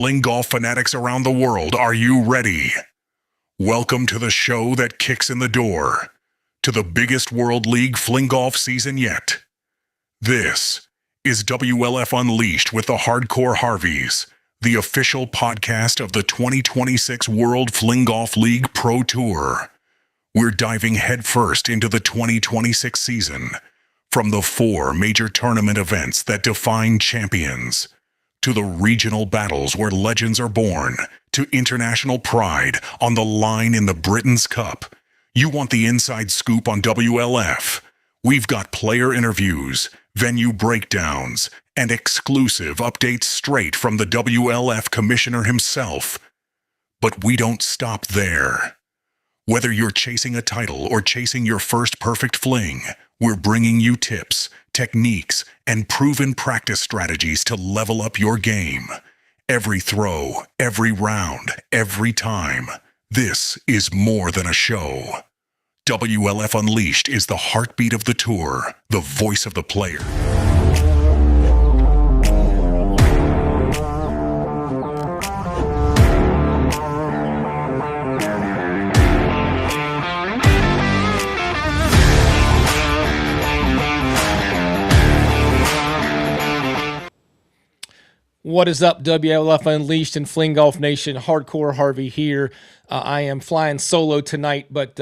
Fling golf fanatics around the world, are you ready? Welcome to the show that kicks in the door to the biggest World League fling golf season yet. This is WLF Unleashed with the Hardcore Harveys, the official podcast of the 2026 World Fling Golf League Pro Tour. We're diving headfirst into the 2026 season, from the 4 major tournament events that define champions, to the regional battles where legends are born, to international pride on the line in the Britain's Cup. You want the inside scoop on WLF? We've got player interviews, venue breakdowns, and exclusive updates straight from the WLF commissioner himself. But we don't stop there. Whether you're chasing a title or chasing your first perfect fling, we're bringing you tips, techniques, and proven practice strategies to level up your game. Every throw, every round, every time. This is more than a show. WLF Unleashed is the heartbeat of the tour, the voice of the player. What is up, WLF Unleashed and Fling Golf Nation? Hardcore Harvey here. I am flying solo tonight, but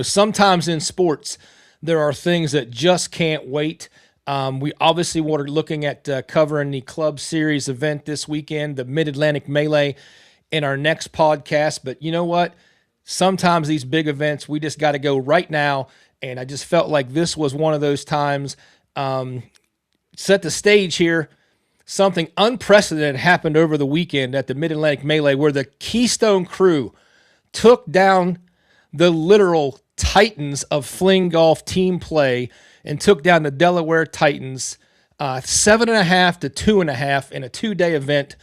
sometimes in sports, there are things that just can't wait. We obviously were looking at covering the Club Series event this weekend, the Mid-Atlantic Melee, in our next podcast. But you know what? Sometimes these big events, we just got to go right now. And I just felt like this was one of those times. Set the stage here. Something unprecedented happened over the weekend at the Mid-Atlantic Melee where the Keystone Crew took down the literal titans of fling golf team play and took down the Delaware Titans 7.5 to 2.5 in a 2-day event.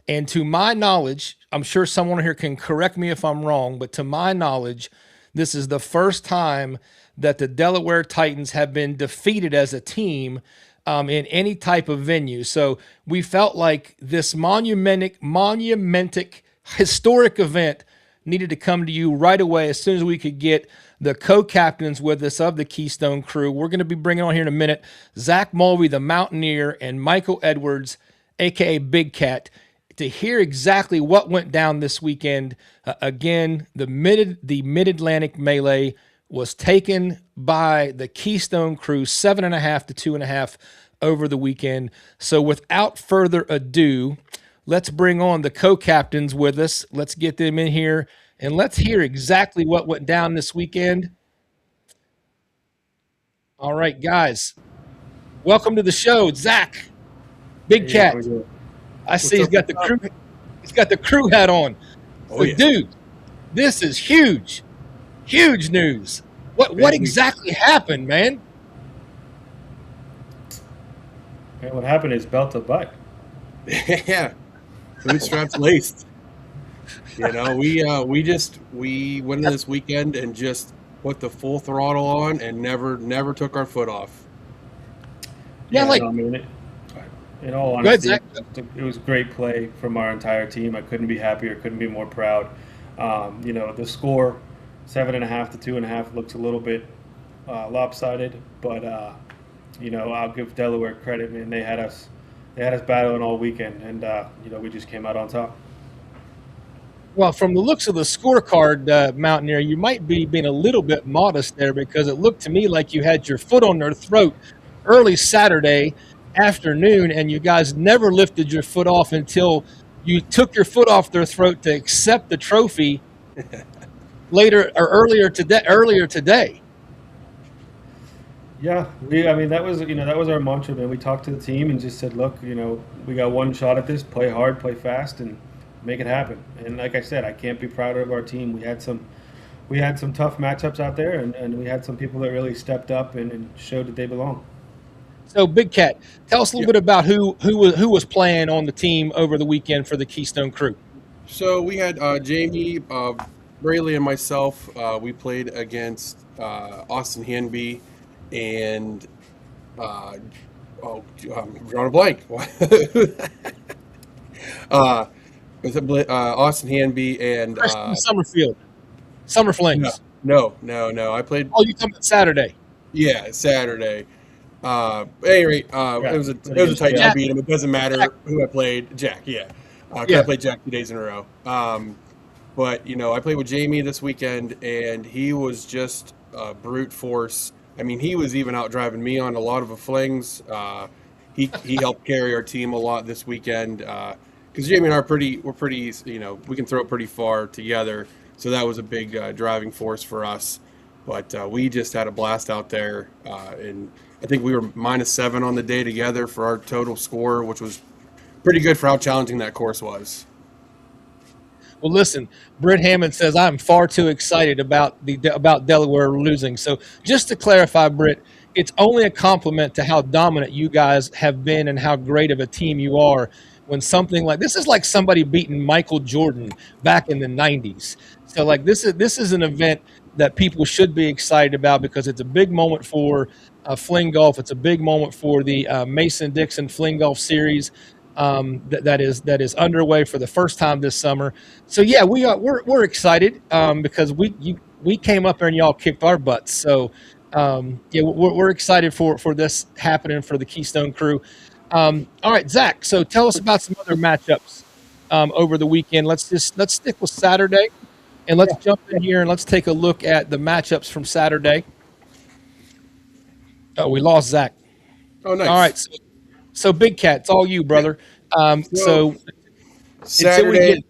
And to my knowledge, I'm sure someone here can correct me if I'm wrong, but to my knowledge, this is the first time that the Delaware Titans have been defeated as a team in any type of venue. So we felt like this monumentic, historic event needed to come to you right away as soon as we could get the co-captains with us of the Keystone Crew. We're going to be bringing on here in a minute Zach Mulvey, the Mountaineer, and Michael Edwards, a.k.a. Big Cat, to hear exactly what went down this weekend. Again, the Mid-Atlantic Melee was taken by the Keystone Crew 7.5 to 2.5 over the weekend. So without further ado, let's bring on the co-captains with us. Let's get them in here and let's hear exactly what went down this weekend. All right, guys, welcome to the show, Zach, Big Cat. I see he's got the crew. He's got the crew hat on. Oh, so, yeah. Dude, this is huge. Huge news. What exactly happened, man? And what happened is belt to butt. Yeah, bootstraps laced. You know, we went into this weekend and just put the full throttle on and never took our foot off. Yeah, like I mean, in all Go ahead, honesty, Zach. it was great play from our entire team. I couldn't be happier, couldn't be more proud. The score 7.5 to 2.5 looks a little bit lopsided, but I'll give Delaware credit, man. They had us battling all weekend, and we just came out on top. Well, from the looks of the scorecard, Mountaineer, you might be being a little bit modest there because it looked to me like you had your foot on their throat early Saturday afternoon, and you guys never lifted your foot off until you took your foot off their throat to accept the trophy earlier today. Yeah, that was our mantra, man. We talked to the team and just said, look, we got one shot at this. Play hard, play fast, and make it happen. And like I said, I can't be prouder of our team. We had some tough matchups out there, and we had some people that really stepped up and showed that they belong. So, Big Cat, tell us a little bit about who was playing on the team over the weekend for the Keystone Crew. So we had Jamie, Brayley, and myself. We played against Austin Hanby and drawing a blank. Was it Austin Hanby and Christian Summerfield, Summer no, Flings. no. I played Oh, you talking about Saturday? Saturday. At any rate, Yeah, it was a tight yeah. I Jack, beat him. It doesn't Jack. matter who I played. Jack, yeah, because I Yeah. played Jack 2 days in a row. But I played with Jamie this weekend, and he was just a brute force. I mean, he was even out driving me on a lot of the flings. He helped carry our team a lot this weekend because Jamie and I we're pretty we can throw it pretty far together. So that was a big driving force for us. But we just had a blast out there, and I think we were -7 on the day together for our total score, which was pretty good for how challenging that course was. Well, listen, Britt Hammond says I'm far too excited about Delaware losing. So just to clarify, Britt, it's only a compliment to how dominant you guys have been and how great of a team you are. When something like this is like somebody beating Michael Jordan back in the '90s. So like this is an event that people should be excited about because it's a big moment for fling golf. It's a big moment for the Mason Dixon Fling Golf Series that is underway for the first time this summer. So yeah, we're excited because we came up there and y'all kicked our butts. So yeah, we're excited for this happening for the Keystone crew. All right, Zach. So tell us about some other matchups over the weekend. Let's stick with Saturday and let's jump in here and let's take a look at the matchups from Saturday. Oh, we lost Zach. Oh, All nice. right, so Big Cat, it's all you, brother. So So until we Saturday, get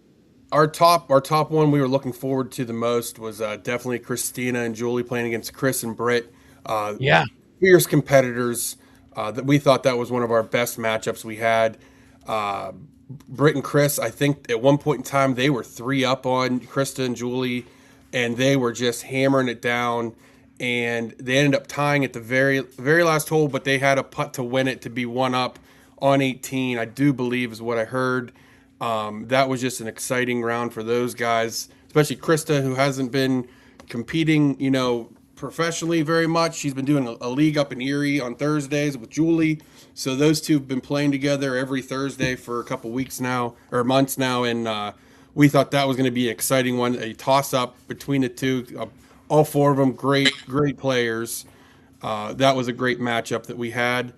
our top one we were looking forward to the most was definitely Christina and Julie playing against Chris and Britt. Uh, yeah. Fierce competitors. That we thought that was one of our best matchups we had. Uh, Britt and Chris, I think at one point in time they were 3 up on Krista and Julie, and they were just hammering it down. And they ended up tying at the very last hole, but they had a putt to win it to be 1 up on 18. I do believe is what I heard. That was just an exciting round for those guys, especially Krista, who hasn't been competing, professionally very much. She's been doing a league up in Erie on Thursdays with Julie. So those two have been playing together every Thursday for a couple weeks now or months now, and we thought that was going to be an exciting one, a toss up between the two. All four of them great players. That was a great matchup that we had.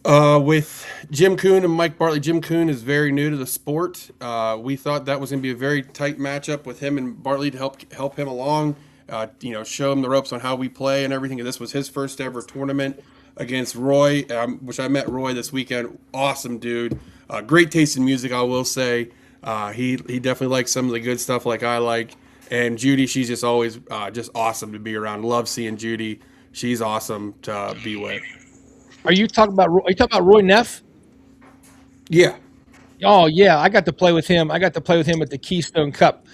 With Jim Coon and Mike Bartley. Jim Coon is very new to the sport. We thought that was going to be a very tight matchup with him and Bartley to help him along. Show him the ropes on how we play and everything. And this was his first ever tournament against Roy, which I met Roy this weekend. Awesome dude. Great taste in music, I will say. He definitely likes some of the good stuff like I like. And Judy, she's just always just awesome to be around. Love seeing Judy. She's awesome to be with. Are you talking about Roy Neff? Yeah. Oh yeah, I got to play with him. I got to play with him at the Keystone Cup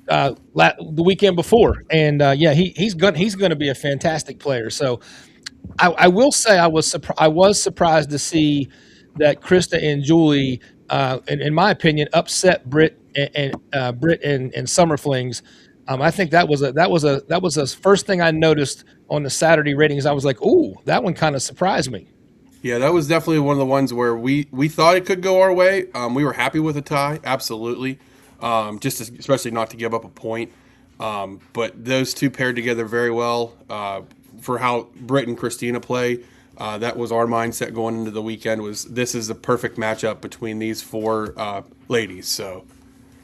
the weekend before, and yeah, he's going to be a fantastic player. So I will say I was surprised to see that Krista and Julie, in my opinion, upset Britt and Summer Flings. I think that was the first thing I noticed on the Saturday ratings. I was like, "Ooh, that one kind of surprised me." Yeah, that was definitely one of the ones where we thought it could go our way. We were happy with a tie, absolutely. Especially not to give up a point. But those two paired together very well for how Britt and Christina play. That was our mindset going into the weekend. Was this is the perfect matchup between these four ladies? So.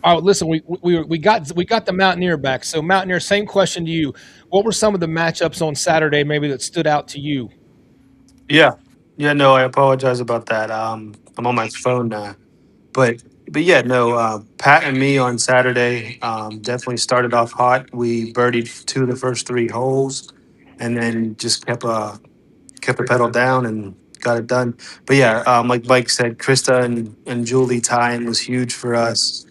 Oh, listen, we got the Mountaineer back. So Mountaineer, same question to you. What were some of the matchups on Saturday maybe that stood out to you? Yeah. Yeah, no, I apologize about that. I'm on my phone now. But but yeah, no, Pat and me on Saturday definitely started off hot. We birdied two of the first three holes and then just kept the pedal down and got it done. But yeah, like Mike said, Krista and Julie tying was huge for us.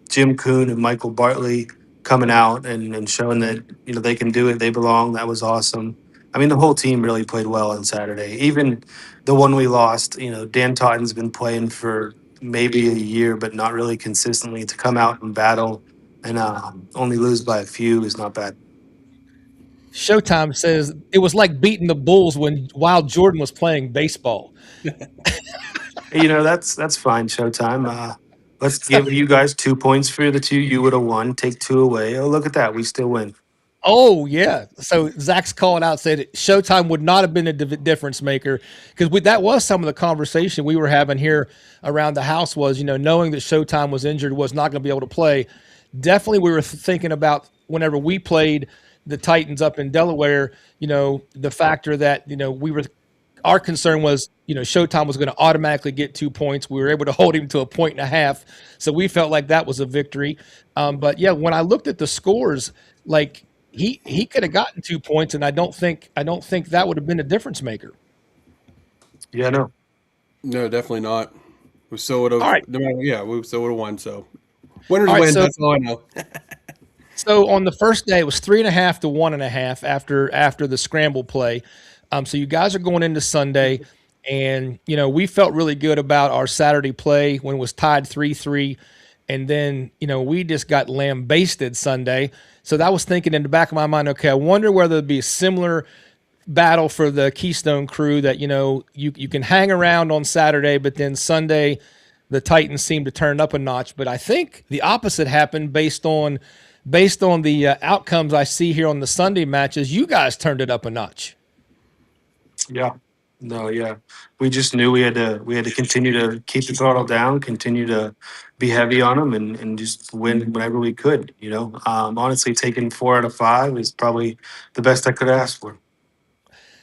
Jim Coon and Michael Bartley coming out and showing that they can do it, they belong. That was awesome. I mean, the whole team really played well on Saturday. Even the one we lost, Dan Totten's been playing for maybe a year, but not really consistently. To come out and battle and only lose by a few is not bad. Showtime says it was like beating the Bulls when Wild Jordan was playing baseball. That's fine. Showtime. Let's give you guys 2 points for the two you would have won. Take two away. Oh, look at that. We still win. Oh yeah. So Zach's calling out said Showtime would not have been a difference maker because that was some of the conversation we were having here around the house was knowing that Showtime was injured was not going to be able to play. Definitely, we were thinking about whenever we played the Titans up in Delaware. The factor that we were our concern was, Showtime was going to automatically get 2 points. We were able to hold him to a point and a half, so we felt like that was a victory. But yeah, when I looked at the scores, like he could have gotten 2 points, and I don't think that would have been a difference maker. Yeah, no. No, definitely not. We still would have. All right, No matter, yeah, we still would have won. So winners all right. win. So That's all I know. on the first day, it was 3.5 to 1.5 after the scramble play. So you guys are going into Sunday, and we felt really good about our Saturday play when it was tied 3-3, and then we just got lambasted Sunday. So that was thinking in the back of my mind, okay, I wonder whether it'd be a similar battle for the Keystone Crew that you can hang around on Saturday, but then Sunday the Titans seemed to turn up a notch. But I think the opposite happened based on the outcomes I see here on the Sunday matches. You guys turned it up a notch. Yeah. No, yeah. We just knew we had to continue to keep the throttle down, continue to be heavy on them and just win whenever we could, Honestly, taking 4 out of 5 is probably the best I could ask for.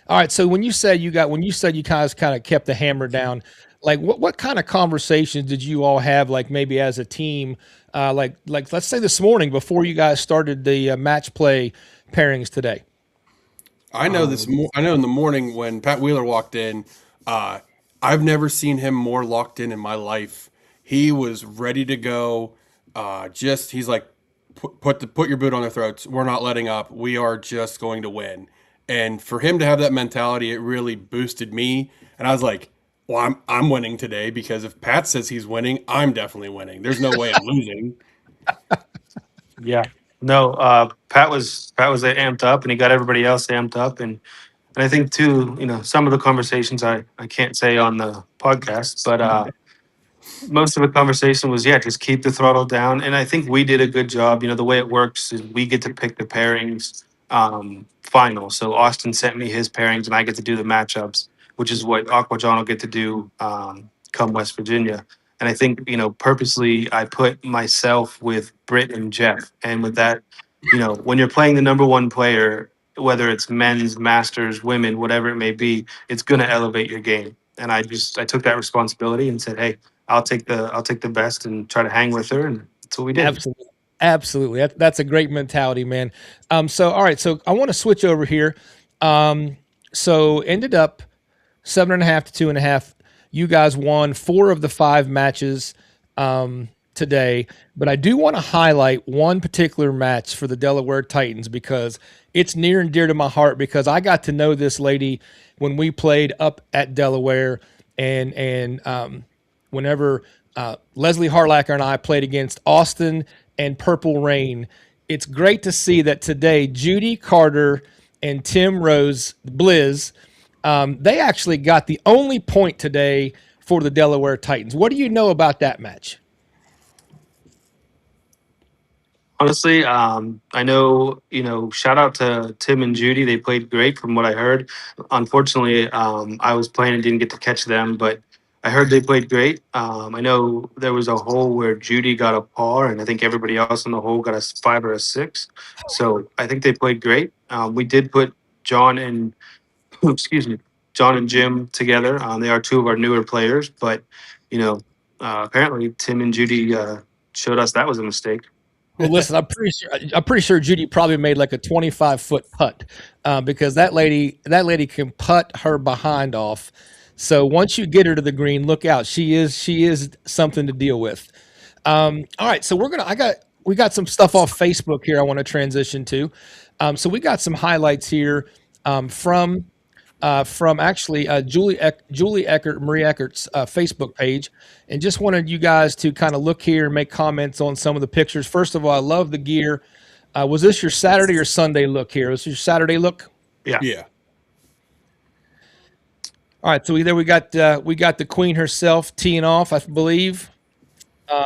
All right. So when you said you guys kind of kept the hammer down, like what kind of conversations did you all have, like maybe as a team, like let's say this morning before you guys started the match play pairings today? I know I know in the morning when Pat Wheeler walked in, I've never seen him more locked in my life. He was ready to go. Just he's like, put your boot on their throats. We're not letting up. We are just going to win. And for him to have that mentality, it really boosted me. And I was like, well, I'm winning today because if Pat says he's winning, I'm definitely winning. There's no way I'm losing. Yeah. No, Pat was amped up and he got everybody else amped up and I think too, some of the conversations I can't say on the podcast, but most of the conversation was, yeah, just keep the throttle down. And I think we did a good job. The way it works is we get to pick the pairings final. So Austin sent me his pairings and I get to do the matchups, which is what Aqua John will get to do come West Virginia. And I think, purposely I put myself with Britt and Jeff. And with that, when you're playing the number one player, whether it's men's, masters, women, whatever it may be, it's going to elevate your game. And I took that responsibility and said, hey, I'll take the best and try to hang with her, and that's what we did. Absolutely. Absolutely. That's a great mentality, man. So, all right. So I want to switch over here. So ended up 7.5 to 2.5. You guys won 4 of the 5 matches today, but I do want to highlight one particular match for the Delaware Titans because it's near and dear to my heart because I got to know this lady when we played up at Delaware and whenever Leslie Harlacker and I played against Austin and Purple Rain. It's great to see that today Judy Carter and Tim Rose Blizz, they actually got the only point today for the Delaware Titans. What do you know about that match? Honestly, I know, shout out to Tim and Judy. They played great from what I heard. Unfortunately, I was playing and didn't get to catch them, but I heard they played great. I know there was a hole where Judy got a par, and I think everybody else in the hole got a 5 or a 6. So I think they played great. We did put John and, excuse me, John and Jim together. They are 2 of our newer players, but, apparently Tim and Judy showed us that was a mistake. Well, listen, I'm pretty sure Judy probably made like a 25-foot putt because that lady can putt her behind off. So once you get her to the green, look out. She is something to deal with. All right, so we got some stuff off Facebook here I want to transition to. So we got some highlights here from actually Julie Eckert, Marie Eckert's Facebook page, and just wanted you guys to kind of look here and make comments on some of the pictures. First of all, I love the gear. Was this your Saturday or Sunday look here? Was this your Saturday look? Yeah. Yeah. All right, so we got the queen herself teeing off, I believe. Um,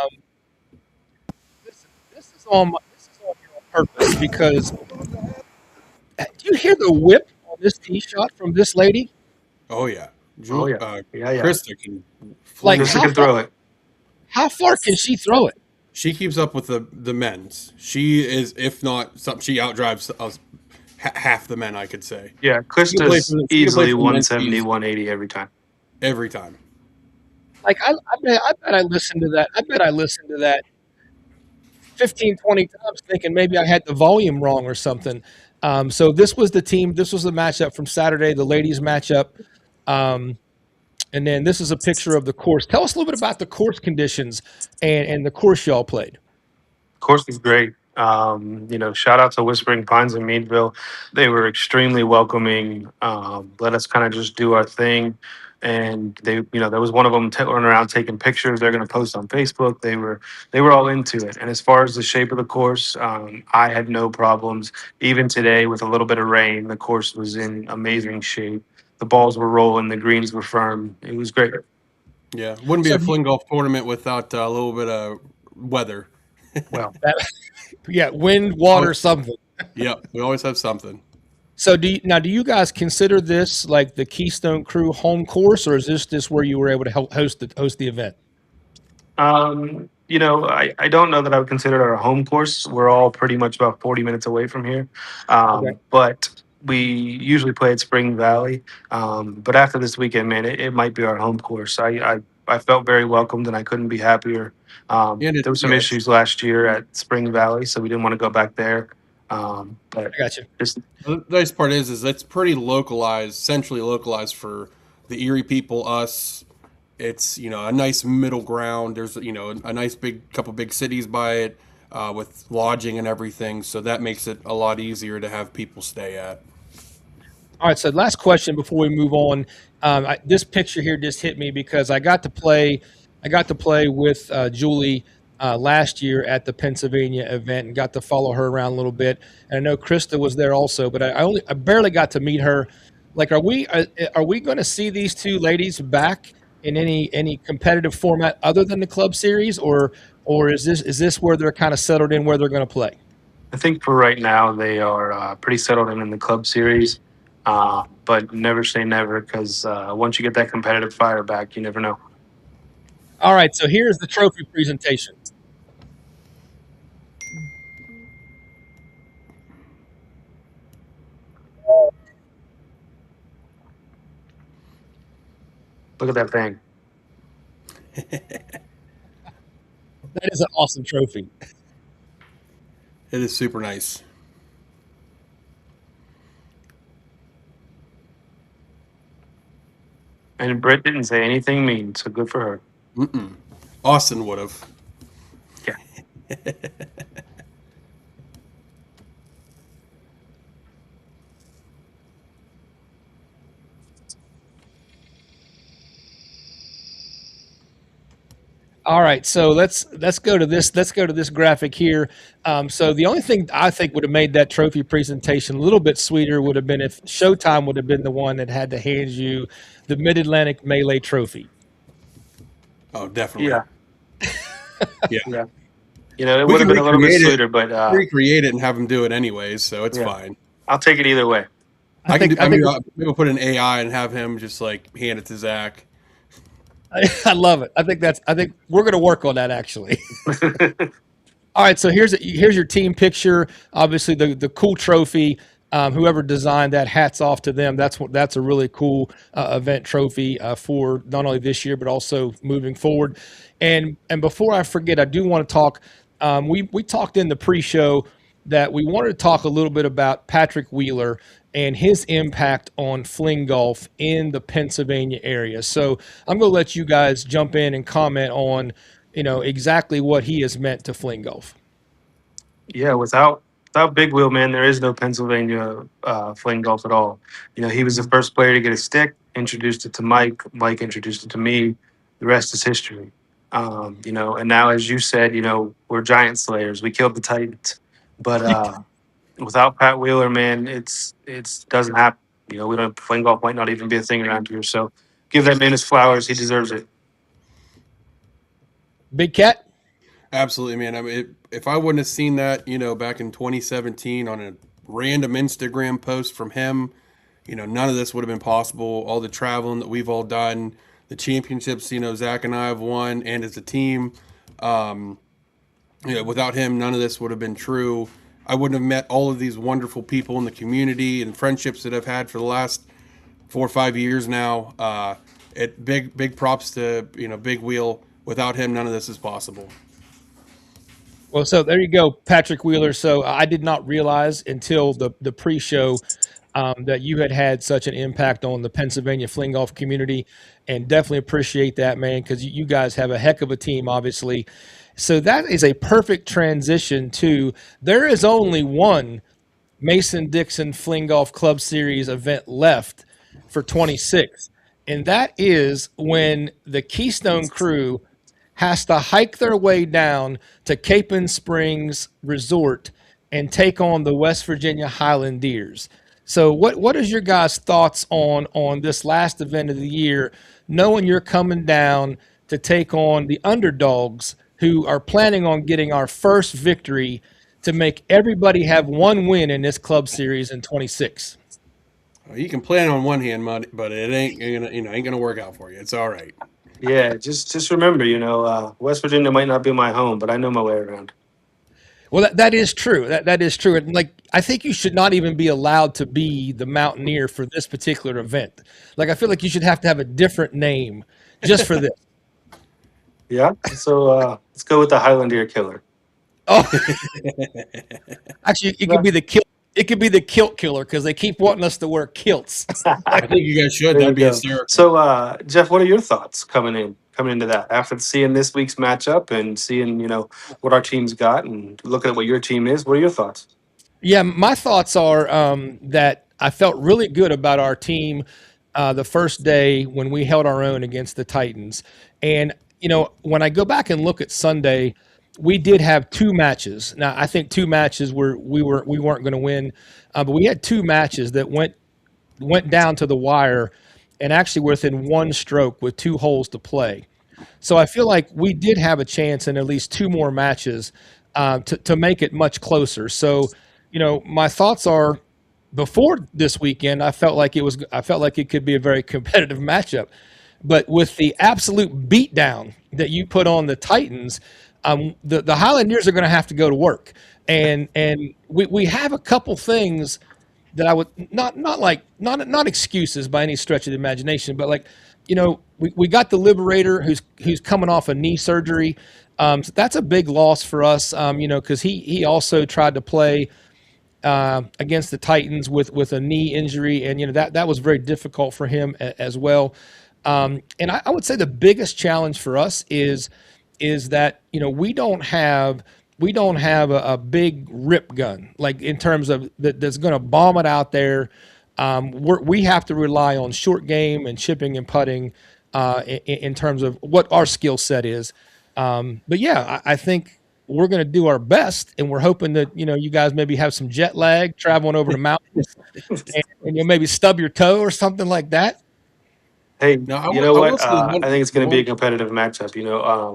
this is on here on purpose because do you hear the whip on this tee shot from this lady? Oh yeah, Oh yeah, yeah. Krista can Like fling Krista that. can throw it. how far can she throw it? She keeps up with the men's. She is, if not some, she outdrives us, half the men. I could say. Yeah, She can play Krista's for the, she can play easily for the men's 170, tees 180 every time. every time. Like I bet I listened to that. I bet I listened to that 15, 20 times thinking maybe I had the volume wrong or something. So this was the team. This was the matchup from Saturday, the ladies matchup. Um, and then this is a picture of the course. Tell us a little bit about the course conditions and the course y'all played. Course was great. Shout out to Whispering Pines in Meadville. They were extremely welcoming. Let us kind of just do our thing. And there was one of them running around taking pictures. They're going to post on Facebook. They were all into it. And as far as the shape of the course, I had no problems. Even today, with a little bit of rain, the course was in amazing shape. The balls were rolling. The greens were firm. It was great. Yeah, wouldn't be So a fling golf tournament without a little bit of weather. Well, that, yeah, wind, water, something. Yep, we always have something. So do you guys consider this like the Keystone Crew home course, or is this where you were able to host the event? I don't know that I would consider it our home course. We're all pretty much about 40 minutes away from here. Okay, But we usually play at Spring Valley. But after this weekend, man, it might be our home course. I felt very welcomed and I couldn't be happier. And There were some issues last year at Spring Valley, so we didn't want to go back there. But I got you. just the nice part is it's pretty localized, centrally localized for the Erie people, us. It's a nice middle ground. There's a nice big couple big cities by it with lodging and everything, so that makes it a lot easier to have people stay at. All right, so last question before we move on. This picture here just hit me because I got to play. I got to play with Julie last year at the Pennsylvania event and got to follow her around a little bit. And I know Krista was there also, but I barely got to meet her. Like, are we going to see these two ladies back in any competitive format other than the Club Series, or is this where they're kind of settled in where they're going to play? I think for right now they are pretty settled in the club series. But never say never because once you get that competitive fire back, you never know. All right, so here's the trophy presentation. Look at that thing. That is an awesome trophy. It is super nice. And Britt didn't say anything mean, so good for her. Mm-mm. Austin would have. Yeah. All right, so let's go to this. Let's go to this graphic here. So the only thing I think would have made that trophy presentation a little bit sweeter would have been if Showtime would have been the one that had to hand you the Mid Atlantic Melee Trophy. Oh, definitely. Yeah. Yeah. Yeah. It We would have can been a little bit recreate it. sweeter, but Recreate it and have them do it anyways, so it's Yeah. fine. I'll take it either way. I can think- do, I think- maybe I'll put an AI and have him just like hand it to Zach. I love it. I think we're going to work on that actually. All right, so here's your team picture. Obviously, the cool trophy. Whoever designed that, hats off to them. That's a really cool event trophy for not only this year but also moving forward. And before I forget, I do want to talk. We talked in the pre-show that we wanted to talk a little bit about Patrick Wheeler and his impact on fling golf in the Pennsylvania area. So I'm going to let you guys jump in and comment on exactly what he has meant to fling golf. Yeah, without Big Wheel, man, there is no Pennsylvania fling golf at all. He was the first player to get a stick, introduced it to Mike. Mike introduced it to me. The rest is history. And now, as you said, we're giant slayers. We killed the Titans, but without Pat Wheeler, man, it's doesn't happen. We don't fling golf might not even be a thing around here. So give that man his flowers. He deserves it. Big Cat? Absolutely, man. I mean, if I wouldn't have seen that, back in 2017 on a random Instagram post from him, none of this would have been possible. All the traveling that we've all done, the championships, Zach and I have won, and as a team, without him, none of this would have been true. I wouldn't have met all of these wonderful people in the community and friendships that I've had for the last 4 or 5 years now. Big props to Big Wheel. Without him, none of this is possible. Well, so there you go, Patrick Wheeler. So I did not realize until the pre-show that you had such an impact on the Pennsylvania fling golf community, and definitely appreciate that, man, because you guys have a heck of a team, obviously. So that is a perfect transition to there is only one Mason-Dixon Fling Golf Club Series event left for 26, and that is when the Keystone crew has to hike their way down to Capon Springs Resort and take on the West Virginia Highlanders. So what is your guys' thoughts on this last event of the year, knowing you're coming down to take on the underdogs who are planning on getting our first victory to make everybody have one win in this club series in 26? You can plan on one hand, but it ain't gonna work out for you. It's all right. Yeah, just remember, West Virginia might not be my home, but I know my way around. Well, that is true. That is true. And I think you should not even be allowed to be the Mountaineer for this particular event. I feel like you should have to have a different name just for this. Yeah, so let's go with the Highlander Killer. Oh, actually, it could be the kilt. It could be the kilt killer because they keep wanting us to wear kilts. I think you guys should. There That'd be you go. hysterical. So, Jeff, what are your thoughts coming into that after seeing this week's matchup and seeing what our team's got and looking at what your team is? What are your thoughts? Yeah, my thoughts are that I felt really good about our team the first day when we held our own against the Titans. And, when I go back and look at Sunday, we did have 2 matches. Now, I think 2 matches where we weren't going to win, but we had 2 matches that went down to the wire and actually within 1 stroke with 2 holes to play. So I feel like we did have a chance in at least 2 more matches to make it much closer. So, my thoughts are before this weekend, I felt like it could be a very competitive matchup. But with the absolute beatdown that you put on the Titans, the Highlanders are going to have to go to work. And we have a couple things that I would not excuses by any stretch of the imagination, but we got the Liberator who's coming off a knee surgery. So that's a big loss for us, because he also tried to play against the Titans with a knee injury, and that was very difficult for him as well. And I would say the biggest challenge for us is that we don't have a big rip gun in terms of that's going to bomb it out there. We have to rely on short game and chipping and putting in terms of what our skill set is. But yeah, I think we're going to do our best, and we're hoping that you guys maybe have some jet lag traveling over the mountains, and you'll maybe stub your toe or something like that. Hey, Now, you know what? say I think it's going to be a competitive matchup.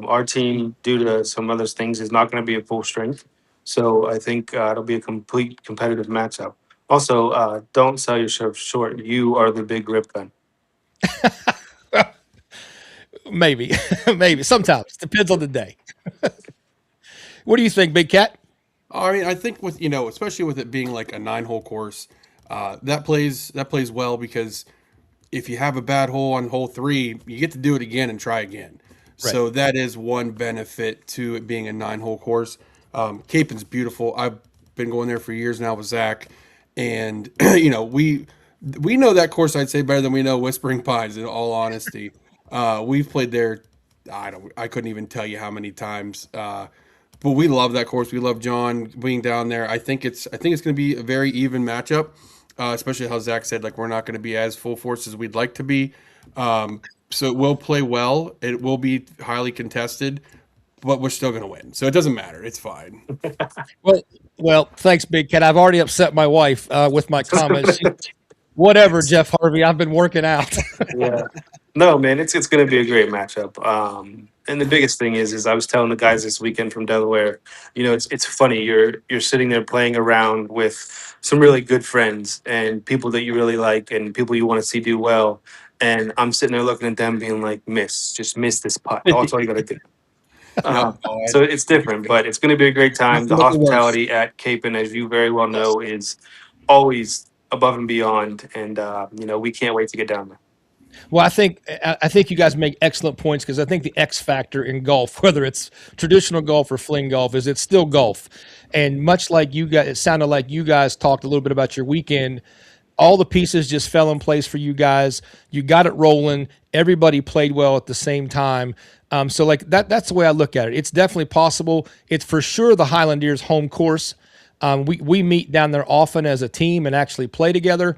Our team, due to some other things, is not going to be at full strength. So I think it'll be a complete competitive matchup. Also, don't sell yourself short. You are the big rip gun. Maybe, maybe sometimes depends on the day. What do you think, Big Cat? I mean, I think with especially with it being like a 9-hole course, that plays well because if you have a bad hole on hole 3, you get to do it again and try again. Right. So that is one benefit to it being a 9-hole course. Capon's beautiful. I've been going there for years now with Zach, and we know that course, I'd say, better than we know Whispering Pines. In all honesty, we've played there. I couldn't even tell you how many times. But we love that course. We love John being down there. I think it's going to be a very even matchup. Especially how Zach said, we're not going to be as full force as we'd like to be. So it will play well. It will be highly contested, but we're still going to win. So it doesn't matter. It's fine. Well, thanks, Big Cat. I've already upset my wife with my comments. Whatever, Jeff Harvey. I've been working out. Yeah. No, man, it's going to be a great matchup. And the biggest thing is I was telling the guys this weekend from Delaware, it's funny. You're sitting there playing around with some really good friends and people that you really like and people you want to see do well. And I'm sitting there looking at them being like, just miss this putt. That's all you got to do. Yep. So it's different, but it's going to be a great time. The Nothing but the worst. hospitality at Capon, as you very well know, is always above and beyond. And, we can't wait to get down there. Well, I think you guys make excellent points because I think the X factor in golf, whether it's traditional golf or fling golf, is it's still golf. And much like you guys, it sounded like you guys talked a little bit about your weekend. All the pieces just fell in place for you guys. You got it rolling. Everybody played well at the same time. So like that's the way I look at it. It's definitely possible. It's for sure the Highlanders home course. We meet down there often as a team and actually play together.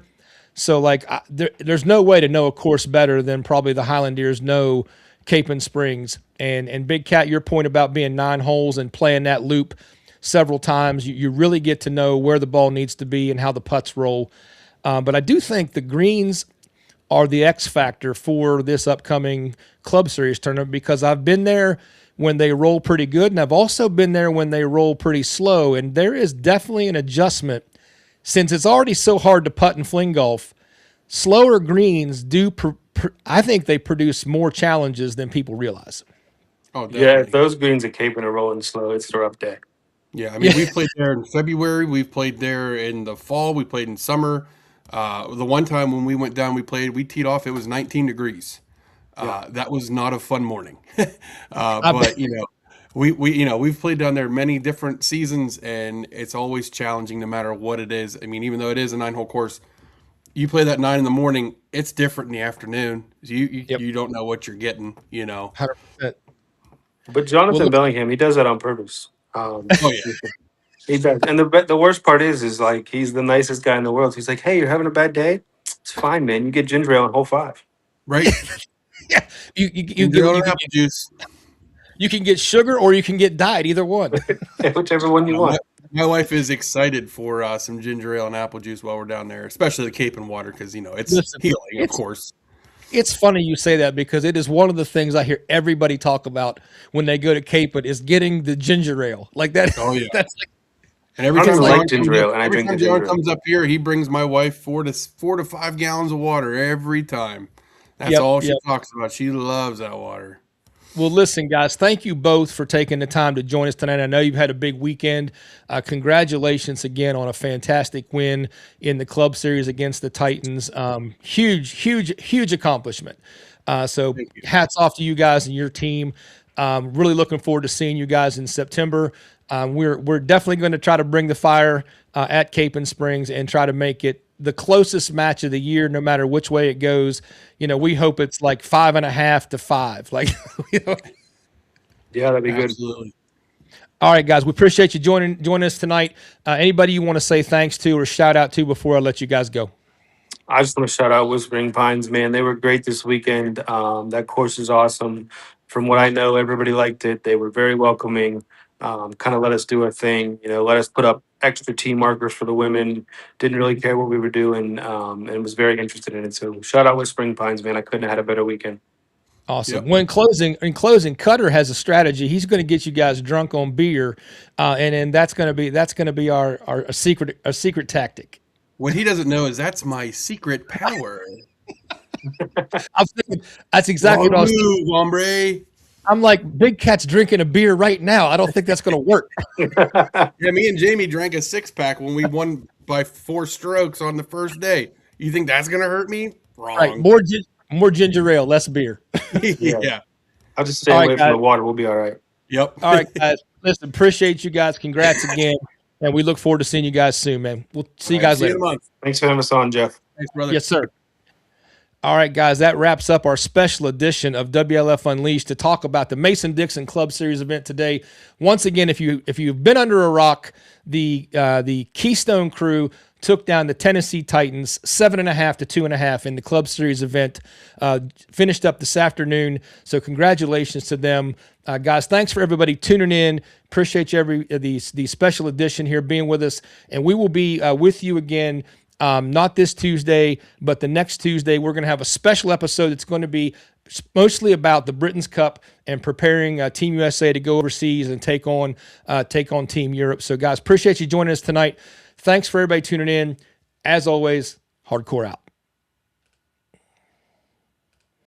So like there's no way to know a course better than probably the Highlanders know Capon Springs. And Big Cat, your point about being 9 holes and playing that loop several times, you really get to know where the ball needs to be and how the putts roll. But I do think the greens are the X factor for this upcoming Club Series tournament because I've been there when they roll pretty good, and I've also been there when they roll pretty slow. And there is definitely an adjustment. Since it's already so hard to putt and fling golf, slower greens do, I think they produce more challenges than people realize. Oh, Yeah, definitely. if those greens at Capon are rolling slow, it's a rough day. Yeah, I mean, we played there in February. We've played there in the fall. We played in summer. The one time when we went down, we teed off. It was 19 degrees. That was not a fun morning. But we've played down there many different seasons, and it's always challenging no matter what it is. I mean, even though it is a 9-hole course, you play that 9 in the morning. It's different in the afternoon. You don't know what you're getting. 100%. But Jonathan Well, Bellingham, he does that on purpose. Oh yeah, He does. And the worst part is like he's the nicest guy in the world. He's like, hey, you're having a bad day? It's fine, man. You get ginger ale in hole 5. right. yeah, Juice. you can get sugar or you can get diet, either one. Whichever one you want. My wife is excited for some ginger ale and apple juice while we're down there, especially the Capon water because it's healing, of course. It's funny you say that because it is one of the things I hear everybody talk about when they go to Capon is getting the ginger ale. Like that. Oh yeah. That's like, and every I don't time even John like ginger ale, and I drink the ginger ale. comes up here, he brings my wife 4 to 5 gallons of water every time. That's all she talks about. She loves that water. Well, listen, guys, thank you both for taking the time to join us tonight. I know you've had a big weekend. Congratulations again on a fantastic win in the Club Series against the Titans. Huge accomplishment. So hats off to you guys and your team. Really looking forward to seeing you guys in September. We're definitely going to try to bring the fire at Capon Springs and try to make it the closest match of the year, no matter which way it goes. We hope it's like 5.5 to 5. Like, Yeah, that'd be good. Absolutely. All right, guys, we appreciate you joining us tonight. Anybody you want to say thanks to or shout out to before I let you guys go? I just want to shout out Whispering Pines, man. They were great this weekend. That course is awesome. From what I know, everybody liked it. They were very welcoming. Kind of let us do our thing. Let us put up extra tee markers for the women. Didn't really care what we were doing, and was very interested in it. So shout out Whispering Pines, man. I couldn't have had a better weekend. Awesome. Yep. Well, in closing, Cutter has a strategy. He's going to get you guys drunk on beer, and then that's going to be our secret tactic. What he doesn't know is that's my secret power. I'm thinking that's exactly what I was thinking. Hombre. I'm like, Big Cat's drinking a beer right now. I don't think that's going to work. Yeah, me and Jamie drank a 6-pack when we won by 4 strokes on the first day. You think that's going to hurt me? Wrong. Right. More ginger ale, less beer. Yeah. I'll just stay All away right, from guys. the water. We'll be all right. Yep. All right, guys. Listen, appreciate you guys. Congrats again. And we look forward to seeing you guys soon, man. We'll see you guys See you later. in a month. Thanks for having us on, Jeff. Thanks, brother. Yes, sir. All right, guys, that wraps up our special edition of WLF Unleashed to talk about the Mason-Dixon Club Series event today. Once again, if you've been under a rock, the Keystone crew took down the Tennessee Titans 7.5 to 2.5 in the Club Series event. Finished up this afternoon, so congratulations to them. Guys, thanks for everybody tuning in. Appreciate you the special edition here being with us, and we will be with you again Not this Tuesday, but the next Tuesday, we're going to have a special episode that's going to be mostly about the Britain's Cup and preparing Team USA to go overseas and take on Team Europe. So, guys, appreciate you joining us tonight. Thanks for everybody tuning in. As always, Hardcore out.